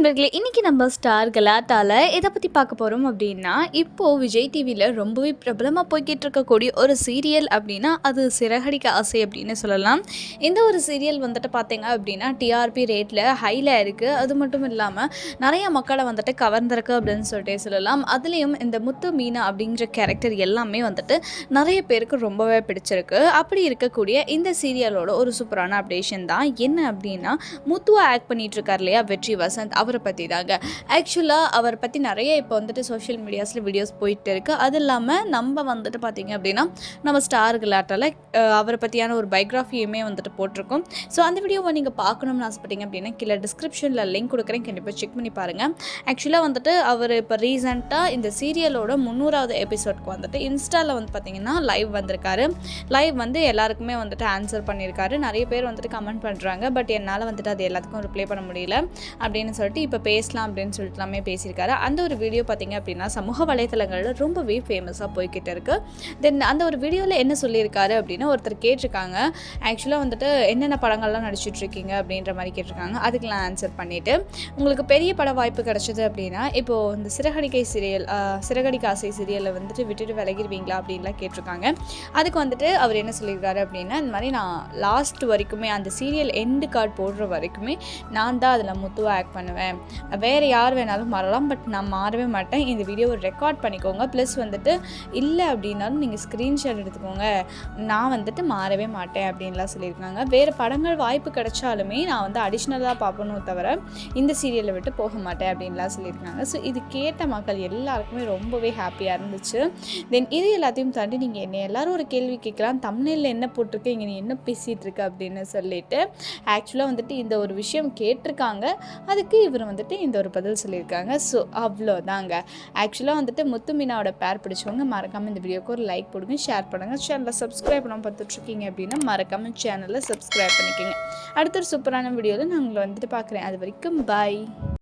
நண்பர்களே, இன்னைக்கு நம்ம ஸ்டார் கலாட்டால எதை பற்றி பார்க்க போகிறோம் அப்படின்னா, இப்போது விஜய் டிவியில் ரொம்பவே பிரபலமாக போய்கிட்டு இருக்கக்கூடிய ஒரு சீரியல் அப்படின்னா அது சிறகடிக்க ஆசை அப்படின்னு சொல்லலாம். இந்த ஒரு சீரியல் வந்துட்டு பார்த்தீங்க அப்படின்னா டிஆர்பி ரேட்டில் ஹையில் இருக்குது. அது மட்டும் இல்லாமல் நிறைய மக்களை வந்துட்டு கவர்ந்திருக்கு அப்படின்னு சொல்லிட்டே சொல்லலாம். அதுலேயும் இந்த முத்து மீனா அப்படிங்கிற கேரக்டர் எல்லாமே வந்துட்டு நிறைய பேருக்கு ரொம்பவே பிடிச்சிருக்கு. அப்படி இருக்கக்கூடிய இந்த சீரியலோட ஒரு சூப்பரான அப்டேஷன் தான் என்ன அப்படின்னா, முத்துவா ஆக்ட் பண்ணிட்டு இருக்கார் இல்லையா வெற்றி வசந்த், அவரை பற்றி தாங்க. ஆக்சுவலாக அவரை பற்றி நிறைய இப்போ வந்துட்டு சோஷியல் மீடியாஸில் வீடியோஸ் போயிட்டு இருக்குது. அது இல்லாமல் நம்ம வந்துட்டு பார்த்திங்க அப்படின்னா நம்ம ஸ்டார் கலாட்டால அவரை பற்றியான ஒரு பயோகிராஃபியுமே வந்துட்டு போட்டிருக்கோம். ஸோ அந்த வீடியோவை நீங்கள் பார்க்கணும்னு ஆசைப்பட்டீங்க அப்படின்னா கீழே டிஸ்கிரிப்ஷனில் லிங்க் கொடுக்குறேன், கண்டிப்பாக செக் பண்ணி பாருங்கள். ஆக்சுவலாக வந்துட்டு அவர் இப்போ ரீசெண்டாக இந்த சீரியலோட 300வது எபிசோட்க்கு வந்துட்டு இன்ஸ்டாவில் வந்து பார்த்திங்கன்னா லைவ் வந்திருக்காரு. லைவ் வந்து எல்லாருக்குமே வந்துட்டு ஆன்சர் பண்ணியிருக்காரு. நிறைய பேர் வந்துட்டு கமெண்ட் பண்ணுறாங்க. பட் என்னால் வந்துட்டு அது எல்லாத்துக்கும் ரிப்ளை பண்ண முடியல அப்படின்னு சொல்லிட்டு இப்போ பேசலாம் அப்படின்னு சொல்லிட்டு எல்லாமே பேசியிருக்காரு. அந்த ஒரு வீடியோ பார்த்திங்க அப்படின்னா சமூக வலைத்தளங்களில் ரொம்பவே ஃபேமஸாக போய்கிட்டு இருக்குது. தென் அந்த ஒரு வீடியோவில் என்ன சொல்லியிருக்காரு அப்படின்னா, ஒருத்தர் கேட்டிருக்காங்க, ஆக்சுவலாக வந்துட்டு என்னென்ன படங்கள்லாம் நடிச்சிட்ருக்கீங்க அப்படின்ற மாதிரி கேட்டிருக்காங்க. அதுக்கெலாம் ஆன்சர் பண்ணிவிட்டு, உங்களுக்கு பெரிய பட வாய்ப்பு கிடச்சிது அப்படின்னா இப்போது இந்த சிறகடிக்க ஆசை சீரியலில் வந்துட்டு விட்டுட்டு விலகிடுவீங்களா அப்படின்லாம் கேட்டிருக்காங்க. அதுக்கு வந்துட்டு அவர் என்ன சொல்லியிருக்காரு அப்படின்னா, இந்த மாதிரி நான் லாஸ்ட் வரைக்குமே அந்த சீரியல் எண்டு கார்டு போடுற வரைக்குமே நான் தான் அதில் முத்துவா ஆக்ட் பண்ணுவேன். வேறு யார் வேணாலும் மாறலாம், பட் நான் மாறவே மாட்டேன். இந்த வீடியோவை ரெக்கார்ட் பண்ணிக்கோங்க. ப்ளஸ் வந்துட்டு இல்லை அப்படின்னாலும் நீங்கள் ஸ்க்ரீன்ஷாட் எடுத்துக்கோங்க. நான் வந்துட்டு மாறவே மாட்டேன் அப்படின்லாம் சொல்லியிருக்காங்க. வேறு படங்கள் வாய்ப்பு கிடைச்சாலுமே நான் வந்து அடிஷ்னலாக பார்க்கணும் தவிர இந்த சீரியலை விட்டு போக மாட்டேன் அப்படின்லாம் சொல்லியிருக்காங்க. ஸோ இது கேட்ட மக்கள் எல்லாருக்குமே ரொம்பவே ஹாப்பியாக இருந்துச்சு. தென் இது எல்லாத்தையும் தாண்டி நீங்கள் என்ன எல்லோரும் ஒரு கேள்வி கேட்கலாம், தமிழில் என்ன போட்டிருக்கு, இங்கே நீ என்ன பேசிகிட்டு இருக்க அப்படின்னு சொல்லிட்டு. ஆக்சுவலாக வந்துட்டு இந்த ஒரு விஷயம் கேட்டிருக்காங்க, அதுக்கு இவர் வந்துட்டு இந்த ஒரு பதில் சொல்லியிருக்காங்க. ஸோ அவ்வளோதாங்க. ஆக்சுவலாக வந்துட்டு முத்து மீனாவோட பேர் பிடிச்சவங்க மறக்காமல் இந்த வீடியோக்கு ஒரு லைக் போடுங்க, ஷேர் பண்ணுங்கள். சேனலில் சப்ஸ்கிரைப் பண்ணாமல் பார்த்துட்ருக்கீங்க அப்படின்னா மறக்காமல் சேனலில் சப்ஸ்கிரைப் பண்ணிக்கோங்க. அடுத்த ஒரு சூப்பரான வீடியோவில் நான் உங்களை வந்துட்டு பார்க்குறேன். அது வரைக்கும் பாய்.